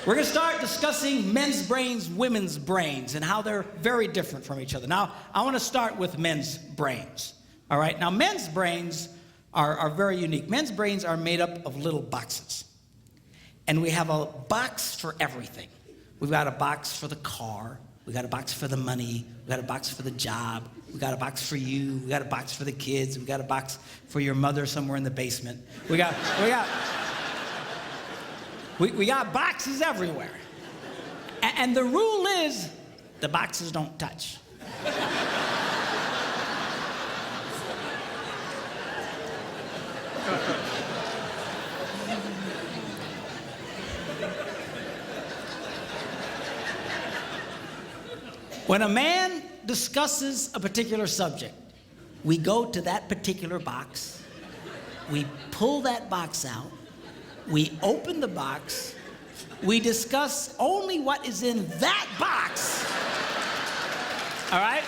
We're going to start discussing men's brains, women's brains, and how they're very different from each other. Now, I want to start with men's brains. All right? Now, men's brains are very unique. Men's brains are made up of little boxes. And we have a box for everything. We've got a box for the car. We got a box for the money. We got a box for the job. We got a box for you. We got a box for the kids. We got a box for your mother somewhere in the basement. We got boxes everywhere. And the rule is the boxes don't touch. When a man discusses a particular subject, we go to that particular box, we pull that box out, we open the box, we discuss only what is in that box. All right?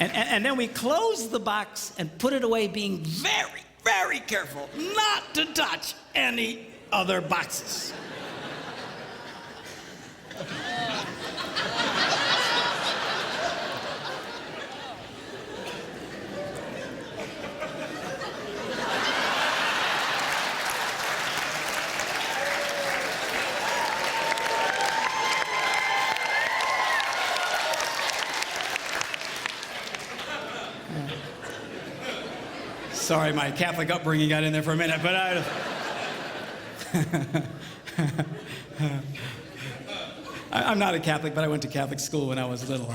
And then we close the box and put it away, being very, very careful not to touch any other boxes. Sorry, my Catholic upbringing got in there for a minute, but I'm not a Catholic, but I went to Catholic school when I was little.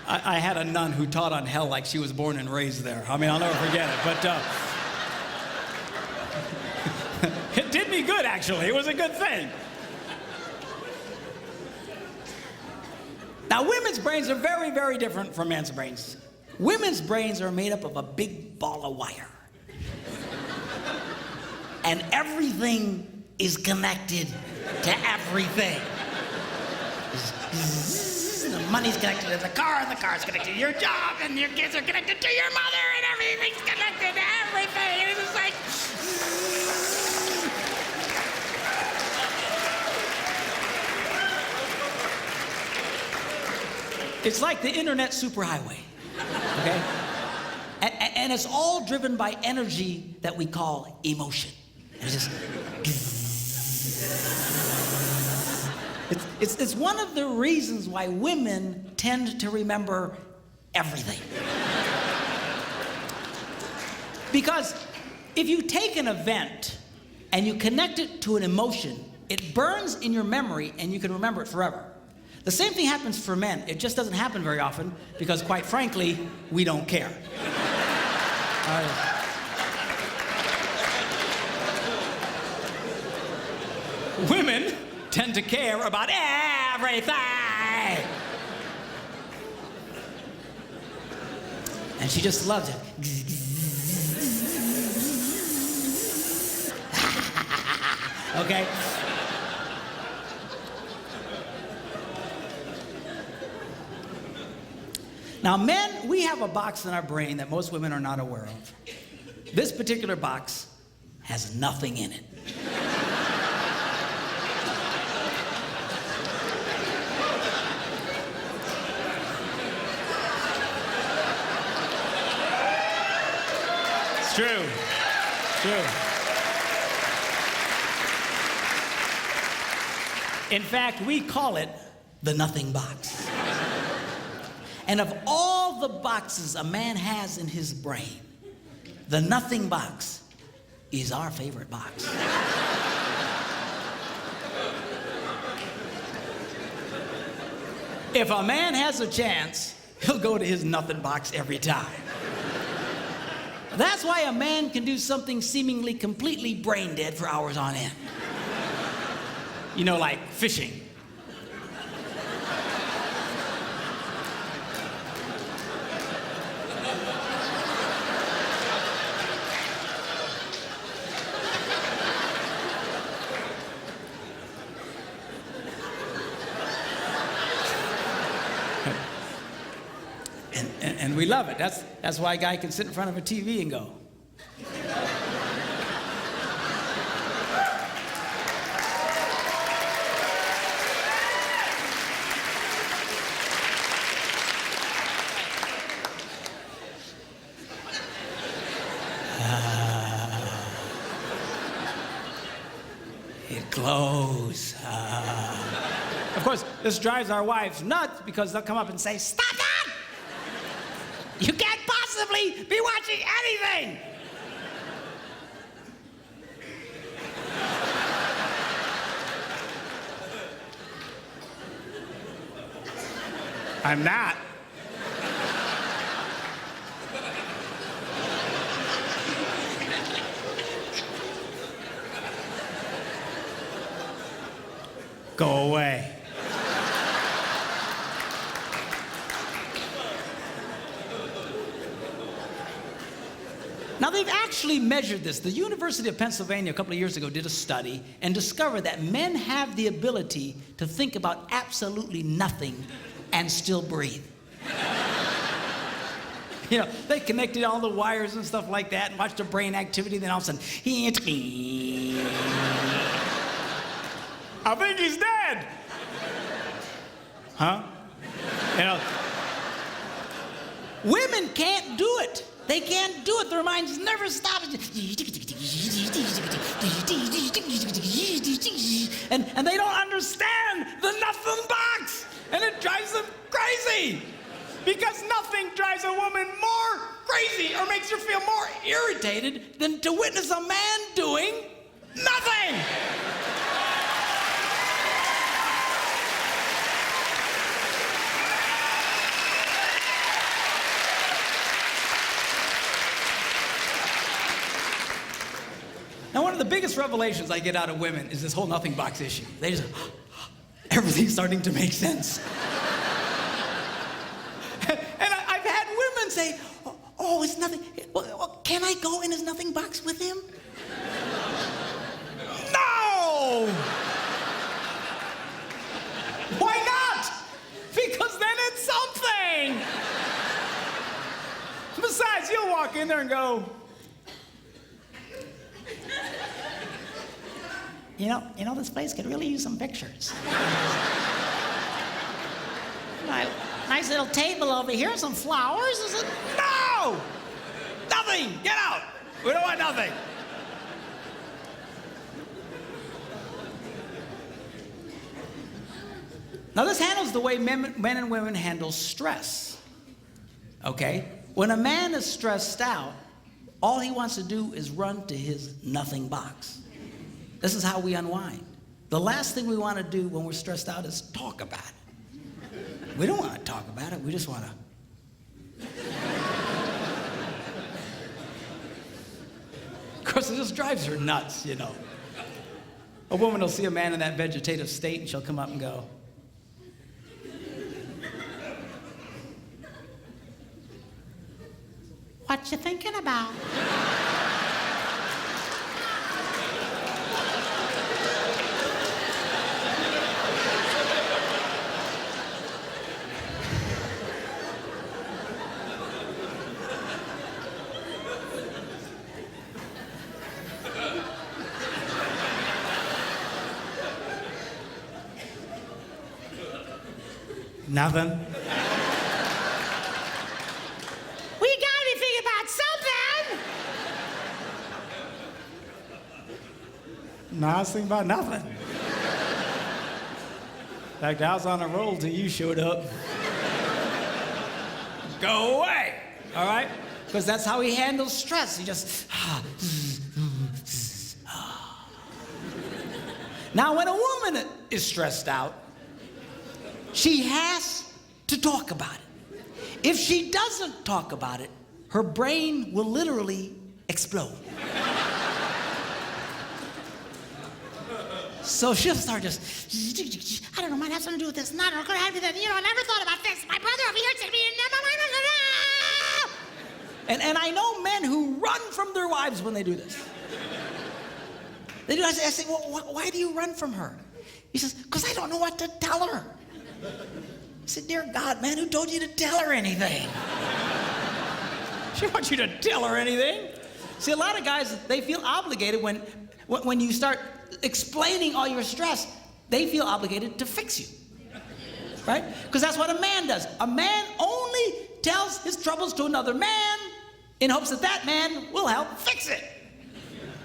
I had a nun who taught on hell like she was born and raised there. I mean, I'll never forget it, but it did me good, actually. It was a good thing. Now, women's brains are very, very different from men's brains. Women's brains are made up of a big ball of wire. And everything is connected to everything. The money's connected to the car is connected to your job, and your kids are connected to your mother, and everything's connected to everything. And it's just like... It's like the internet superhighway, okay? And it's all driven by energy that we call emotion. And it's just... It's one of the reasons why women tend to remember everything. Because if you take an event and you connect it to an emotion, it burns in your memory and you can remember it forever. The same thing happens for men. It just doesn't happen very often because, quite frankly, we don't care. Women tend to care about everything. And she just loves it. Okay? Now, men, we have a box in our brain that most women are not aware of. This particular box has nothing in it. It's true. It's true. In fact, we call it the nothing box. And of all the boxes a man has in his brain, the nothing box is our favorite box. If a man has a chance, he'll go to his nothing box every time. That's why a man can do something seemingly completely brain dead for hours on end. You know, like fishing. And we love it. That's why a guy can sit in front of a TV and go. It glows. Of course, this drives our wives nuts because they'll come up and say, "Stop that! You can't possibly be watching anything!" I'm not. Go away. Now, they've actually measured this. The University of Pennsylvania a couple of years ago did a study and discovered that men have the ability to think about absolutely nothing and still breathe. You know, they connected all the wires and stuff like that and watched the brain activity, then all of a sudden, I think he's dead. Huh? You know, women can't do it. They can't do it. Their minds never stop. And they don't understand the nothing box. And it drives them crazy. Because nothing drives a woman more crazy or makes her feel more irritated than to witness a man doing nothing. Now, one of the biggest revelations I get out of women is this whole nothing box issue. They just, everything's starting to make sense. And I've had women say, oh, it's nothing. Well, can I go in his nothing box with him? No! Why not? Because then it's something. Besides, you'll walk in there and go, You know, this place could really use some pictures. Nice little table over here, some flowers. Is it? No! Nothing! Get out! We don't want nothing. Now, this handles the way men and women handle stress. Okay? When a man is stressed out, all he wants to do is run to his nothing box. This is how we unwind. The last thing we want to do when we're stressed out is talk about it. We don't want to talk about it. We just want to. Of course, it just drives her nuts, you know. A woman will see a man in that vegetative state and she'll come up and go, "What you thinking about?" Nothing. We gotta be thinking about something. No, I was thinking about nothing. In fact, I was on a roll till you showed up. Go away, all right? Because that's how he handles stress. He just. Now, when a woman is stressed out, she has to talk about it. If she doesn't talk about it, her brain will literally explode. So she'll start just, I don't know, might have something to do with this. Not gonna have that. You know, I never thought about this. My brother over here said to me, and I know men who run from their wives when they do this. They do. I say, well, why do you run from her? He says, because I don't know what to tell her. said, dear God, man, who told you to tell her anything? She wants you to tell her anything. See, a lot of guys, they feel obligated when you start explaining all your stress, they feel obligated to fix you, right? Because that's what a man does. A man only tells his troubles to another man in hopes that that man will help fix it,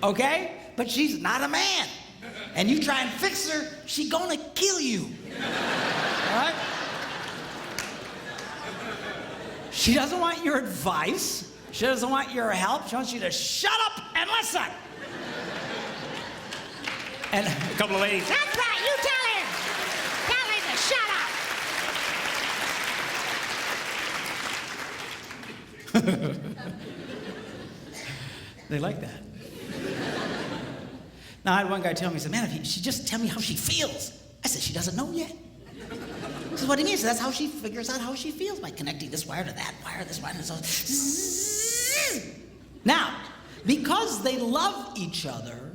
okay? But she's not a man. And you try and fix her, she's gonna kill you, all right? She doesn't want your advice. She doesn't want your help. She wants you to shut up and listen. And a couple of ladies, that's right, you tell him. Tell him to shut up. They like that. Now, I had one guy tell me, he said, man, if she just tell me how she feels. I said, she doesn't know yet. He says, what do you mean? So that's how she figures out how she feels, by connecting this wire to that wire, this wire, and so. Now, because they love each other,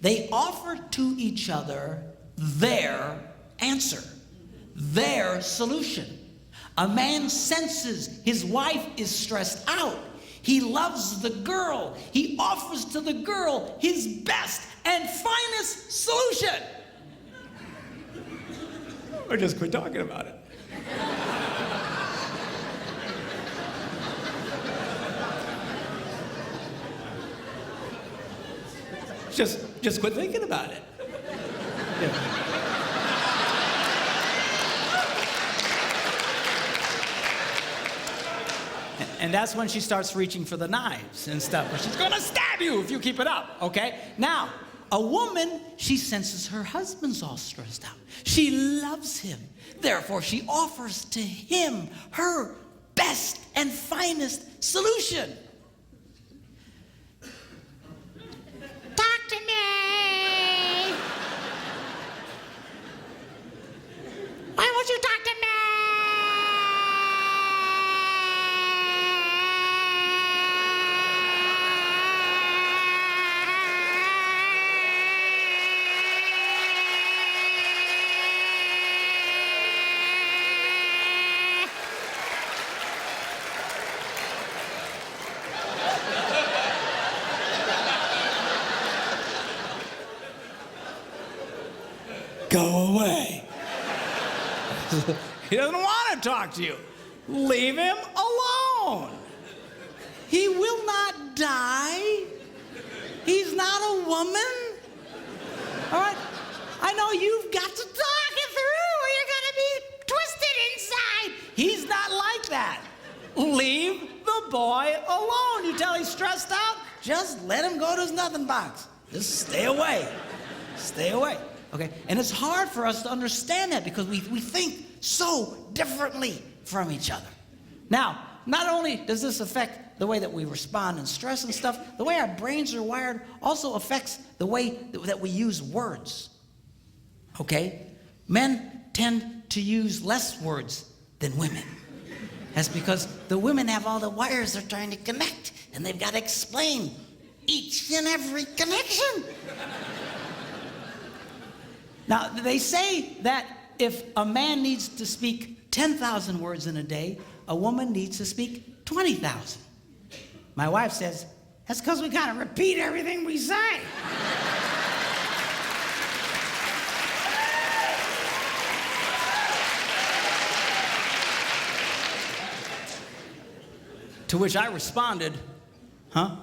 they offer to each other their answer, their solution. A man senses his wife is stressed out. He loves the girl. He offers to the girl his best and finest solution. Or just quit talking about it. Just quit thinking about it. Yeah. And that's when she starts reaching for the knives and stuff. But she's gonna stab you if you keep it up, okay? Now, a woman, she senses her husband's all stressed out. She loves him. Therefore, she offers to him her best and finest solution. Talk to me. Why won't you talk to me? Go away. He doesn't want to talk to you. Leave him alone. He will not die. He's not a woman. All right? I know you've got to talk it through or you're going to be twisted inside. He's not like that. Leave the boy alone. You tell he's stressed out, just let him go to his nothing box. Just stay away. Stay away. Okay? And it's hard for us to understand that because we think so differently from each other. Now, not only does this affect the way that we respond in stress and stuff, the way our brains are wired also affects the way that we use words. Okay? Men tend to use less words than women. That's because the women have all the wires they're trying to connect, and they've got to explain each and every connection. Now, they say that if a man needs to speak 10,000 words in a day, a woman needs to speak 20,000. My wife says, that's because we gotta repeat everything we say. To which I responded, huh?